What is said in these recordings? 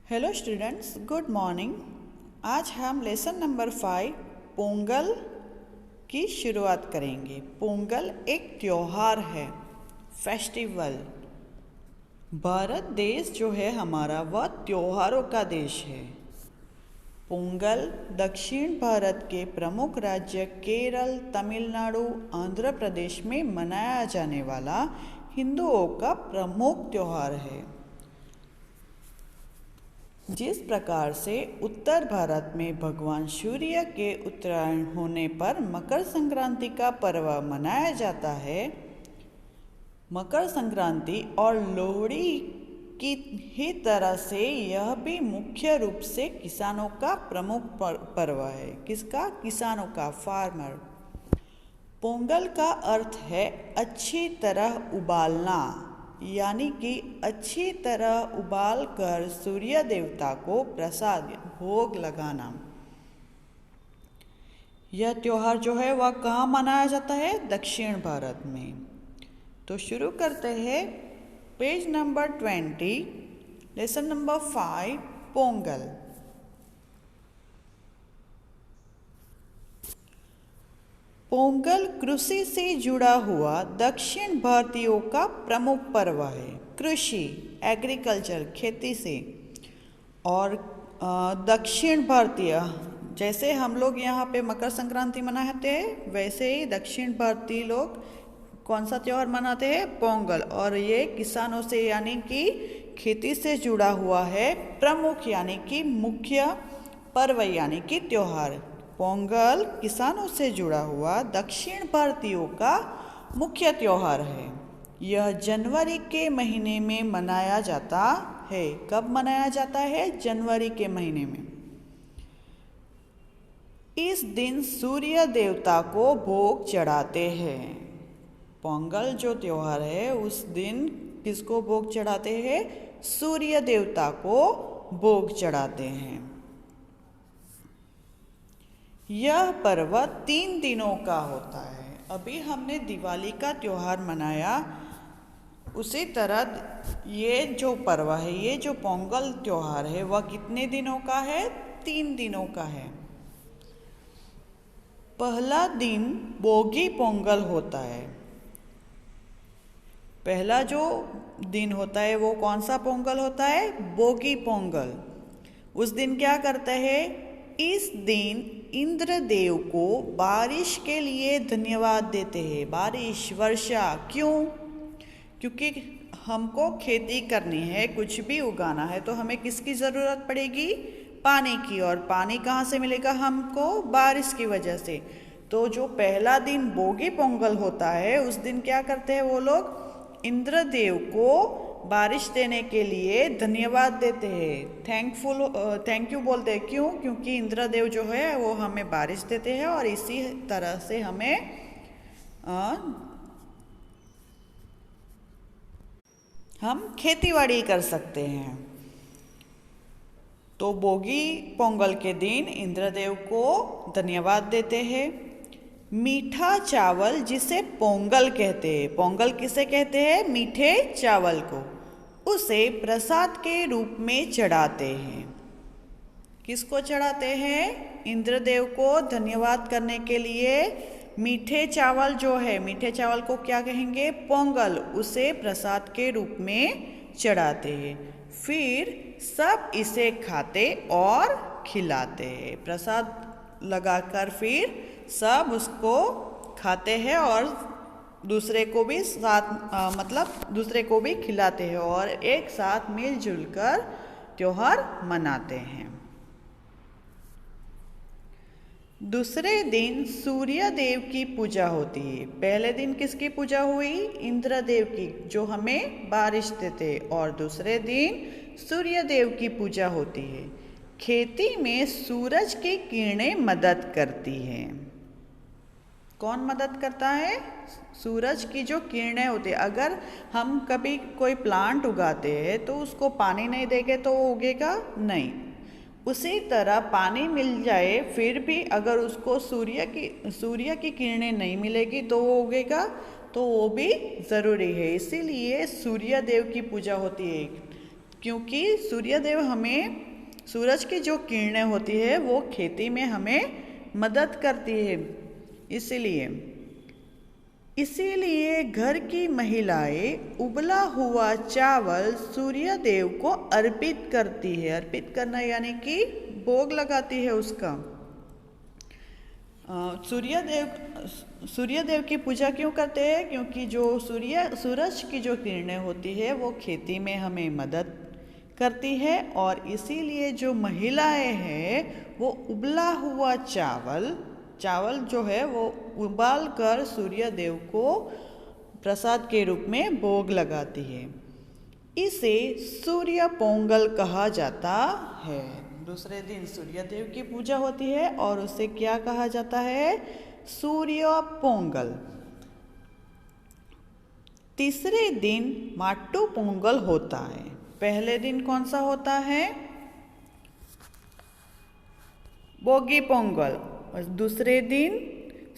Hello students, good morning. आज हम lesson number 5 Pongal की शुरुआत करेंगे। पोंगल एक त्योहार है, फेस्टिवल। भारत देश जो है हमारा वह त्योहारों का देश है। पोंगल दक्षिण भारत के प्रमुख राज्य केरल, तमिलनाडु, आंध्र प्रदेश में मनाया जाने वाला हिंदुओं का प्रमुख त्योहार है। जिस प्रकार से उत्तर भारत में भगवान सूर्य के उत्तरायण होने पर मकर संक्रांति का पर्व मनाया जाता है, मकर संक्रांति और लोहड़ी की ही तरह से यह भी मुख्य रूप से किसानों का प्रमुख पर्व है। किसका? किसानों का, फार्मर। पोंगल का अर्थ है अच्छी तरह उबालना, यानी कि अच्छी तरह उबाल कर सूर्य देवता को प्रसाद भोग लगाना। यह त्योहार जो है वह कहाँ मनाया जाता है? दक्षिण भारत में। तो शुरू करते हैं page number 20, lesson number 5, Pongal. Pongal कृषि से जुड़ा हुआ दक्षिण भारतीयों का प्रमुख पर्व है। कृषि, एग्रीकल्चर, खेती से। और दक्षिण भारतीय, जैसे हम लोग यहाँ पे मकर संक्रांति मनाते हैं, वैसे ही दक्षिण भारतीय लोग कौन सा त्यौहार मनाते हैं? पोंगल। और ये किसानों से यानी कि खेती से जुड़ा हुआ है, प्रमुख यानी कि मुख्य पर्व यानी कि त्योहार। पोंगल किसानों से जुड़ा हुआ दक्षिण भारतीयों का मुख्य त्योहार है। यह जनवरी के महीने में मनाया जाता है। कब मनाया जाता है? जनवरी के महीने में। इस दिन सूर्य देवता को भोग चढ़ाते हैं। पोंगल जो त्योहार है उस दिन किसको भोग चढ़ाते हैं? सूर्य देवता को भोग चढ़ाते हैं। यह पर्व 3 दिनों का होता है। अभी हमने दिवाली का त्योहार मनाया, उसी तरह ये जो पर्व है, ये जो पोंगल त्योहार है, वह कितने दिनों का है? 3 दिनों का है। पहला दिन बोगी पोंगल होता है। पहला जो दिन होता है वो कौन सा पोंगल होता है? बोगी पोंगल। उस दिन क्या करते हैं? इस दिन इंद्रदेव को बारिश के लिए धन्यवाद देते हैं। बारिश, वर्षा। क्यों? क्योंकि हमको खेती करनी है, कुछ भी उगाना है, तो हमें किसकी ज़रूरत पड़ेगी? पानी की। और पानी कहाँ से मिलेगा हमको? बारिश की वजह से। तो जो पहला दिन बोगी पोंगल होता है, उस दिन क्या करते हैं वो लोग? इंद्रदेव को बारिश देने के लिए धन्यवाद देते हैं, थैंक यू बोलते हैं। क्यों? क्योंकि इंद्रदेव जो है वो हमें बारिश देते हैं और इसी तरह से हम खेतीबाड़ी कर सकते हैं। तो बोगी पोंगल के दिन इंद्रदेव को धन्यवाद देते हैं। मीठा चावल, जिसे पोंगल कहते हैं, पोंगल किसे कहते हैं? मीठे चावल को, उसे प्रसाद के रूप में चढ़ाते हैं। किसको चढ़ाते हैं? इंद्रदेव को धन्यवाद करने के लिए मीठे चावल जो है, मीठे चावल को क्या कहेंगे? पोंगल। उसे प्रसाद के रूप में चढ़ाते हैं। फिर सब इसे खाते और खिलाते हैं। प्रसाद लगाकर फिर सब उसको खाते हैं और दूसरे को भी दूसरे को भी खिलाते हैं और एक साथ मिलजुल कर त्योहार मनाते हैं। दूसरे दिन सूर्य देव की पूजा होती है। पहले दिन किसकी पूजा हुई? इंद्रदेव की, जो हमें बारिश देते। और दूसरे दिन सूर्य देव की पूजा होती है। खेती में सूरज की किरणें मदद करती हैं। कौन मदद करता है? सूरज की जो किरणें होती है। अगर हम कभी कोई प्लांट उगाते हैं तो उसको पानी नहीं देंगे तो वो उगेगा नहीं। उसी तरह पानी मिल जाए फिर भी अगर उसको सूर्य की किरणें नहीं मिलेगी तो वो उगेगा, तो वो भी ज़रूरी है। इसीलिए सूर्य देव की पूजा होती है। क्योंकि सूर्यदेव हमें, सूरज की जो किरणें होती है वो खेती में हमें मदद करती है। इसीलिए घर की महिलाएं उबला हुआ चावल सूर्यदेव को अर्पित करती है। अर्पित करना यानी कि भोग लगाती है उसका। सूर्यदेव की पूजा क्यों करते हैं? क्योंकि जो सूरज की जो किरणें होती है वो खेती में हमें मदद करती है, और इसीलिए जो महिलाएं हैं वो उबला हुआ चावल जो है वो उबाल कर सूर्यदेव को प्रसाद के रूप में भोग लगाती है। इसे सूर्य पोंगल कहा जाता है। दूसरे दिन सूर्यदेव की पूजा होती है और उसे क्या कहा जाता है? सूर्य पोंगल। तीसरे दिन माट्टू पोंगल होता है। पहले दिन कौन सा होता है? बोगी पोंगल, और दूसरे दिन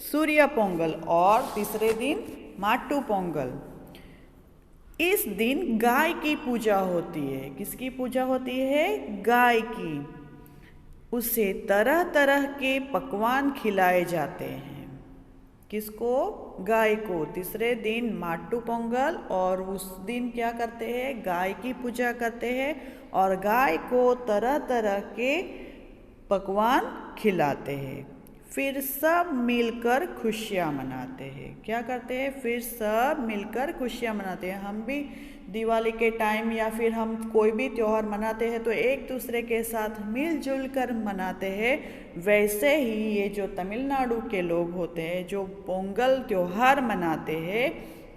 सूर्य पोंगल, और तीसरे दिन माट्टू पोंगल। इस दिन गाय की पूजा होती है। किसकी पूजा होती है? गाय की। उसे तरह तरह के पकवान खिलाए जाते हैं। किसको? गाय को। तीसरे दिन माट्टू पोंगल, और उस दिन क्या करते हैं? गाय की पूजा करते हैं और गाय को तरह तरह के पकवान खिलाते हैं। फिर सब मिलकर खुशियाँ मनाते हैं। क्या करते हैं? फिर सब मिलकर खुशियाँ मनाते हैं। हम भी दिवाली के टाइम या फिर हम कोई भी त्यौहार मनाते हैं तो एक दूसरे के साथ मिलजुल कर मनाते हैं। वैसे ही ये जो तमिलनाडु के लोग होते हैं जो पोंगल त्यौहार मनाते हैं,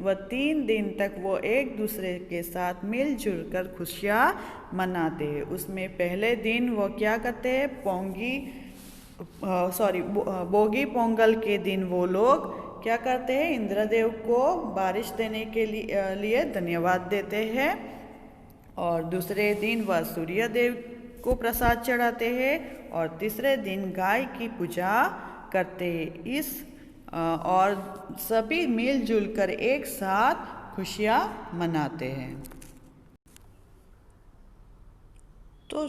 वह 3 दिन तक वो एक दूसरे के साथ मिलजुल कर खुशियाँ मनाते हैं। उसमें पहले दिन वो क्या करते हैं? बोगी पोंगल के दिन वो लोग क्या करते हैं? इंद्रदेव को बारिश देने के लिए धन्यवाद देते हैं, और दूसरे दिन वह सूर्यदेव को प्रसाद चढ़ाते हैं, और तीसरे दिन गाय की पूजा करते हैं। और सभी मिलजुल कर एक साथ खुशियाँ मनाते हैं। तो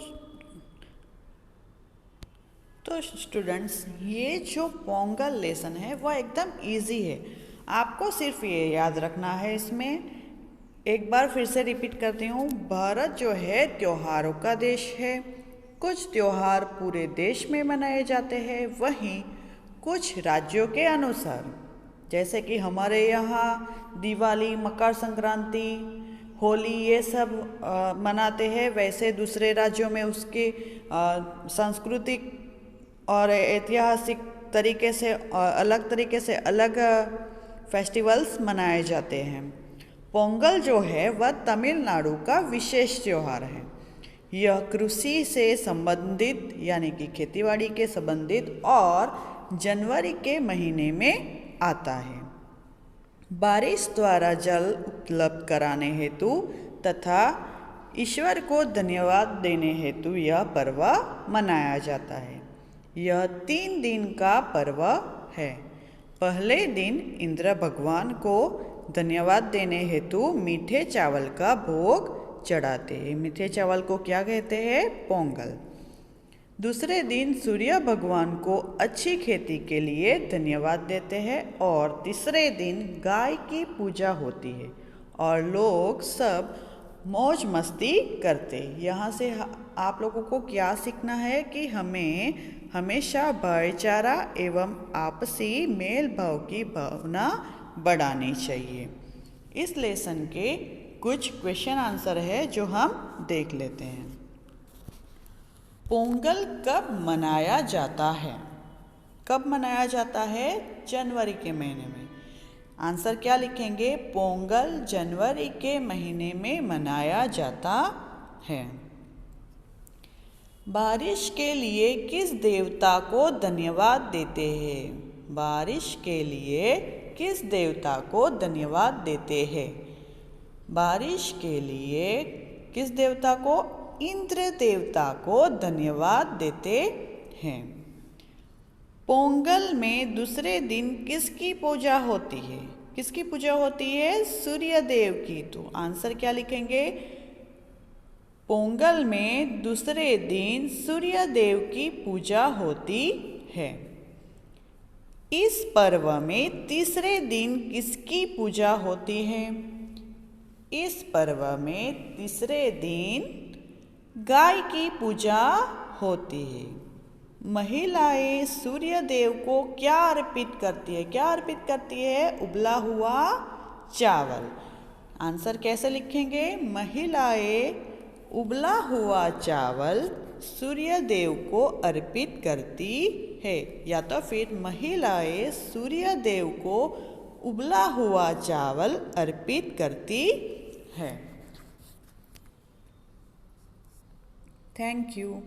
स्टूडेंट्स, ये जो पोंगल लेसन है वह एकदम इजी है। आपको सिर्फ ये याद रखना है। इसमें एक बार फिर से रिपीट करती हूँ, भारत जो है त्योहारों का देश है। कुछ त्योहार पूरे देश में मनाए जाते हैं, वहीं कुछ राज्यों के अनुसार, जैसे कि हमारे यहाँ दिवाली, मकर संक्रांति, होली ये सब मनाते हैं, वैसे दूसरे राज्यों में उसके सांस्कृतिक और ऐतिहासिक तरीके से अलग फेस्टिवल्स मनाए जाते हैं। पोंगल जो है वह तमिलनाडु का विशेष त्योहार है। यह कृषि से संबंधित यानी कि खेतीबाड़ी के संबंधित और जनवरी के महीने में आता है। बारिश द्वारा जल उपलब्ध कराने हेतु तथा ईश्वर को धन्यवाद देने हेतु यह पर्व मनाया जाता है। यह 3 दिन का पर्व है। पहले दिन इंद्र भगवान को धन्यवाद देने हेतु मीठे चावल का भोग चढ़ाते हैं। मीठे चावल को क्या कहते हैं? पोंगल। दूसरे दिन सूर्य भगवान को अच्छी खेती के लिए धन्यवाद देते हैं, और तीसरे दिन गाय की पूजा होती है और लोग सब मौज मस्ती करते। यहाँ से आप लोगों को क्या सीखना है कि हमें हमेशा भाईचारा एवं आपसी मेल भाव की भावना बढ़ानी चाहिए। इस लेसन के कुछ क्वेश्चन आंसर है जो हम देख लेते हैं। पोंगल कब मनाया जाता है? कब मनाया जाता है? जनवरी के महीने में। आंसर क्या लिखेंगे? पोंगल जनवरी के महीने में मनाया जाता है। बारिश के लिए किस देवता को धन्यवाद देते हैं? बारिश के लिए किस देवता को धन्यवाद देते हैं? बारिश के लिए किस देवता को? इंद्र देवता को धन्यवाद देते हैं। पोंगल में दूसरे दिन किसकी पूजा होती है? किसकी पूजा होती है? सूर्य देव की। तो आंसर क्या लिखेंगे? पोंगल में दूसरे दिन सूर्य देव की पूजा होती है। इस पर्व में तीसरे दिन किसकी पूजा होती है? इस पर्व में तीसरे दिन गाय की पूजा होती है। महिलाएं सूर्य देव को क्या अर्पित करती है? क्या अर्पित करती है? उबला हुआ चावल। आंसर कैसे लिखेंगे? महिलाएं उबला हुआ चावल सूर्य देव को अर्पित करती है, या तो फिर महिलाएं सूर्य देव को उबला हुआ चावल अर्पित करती है। Thank you.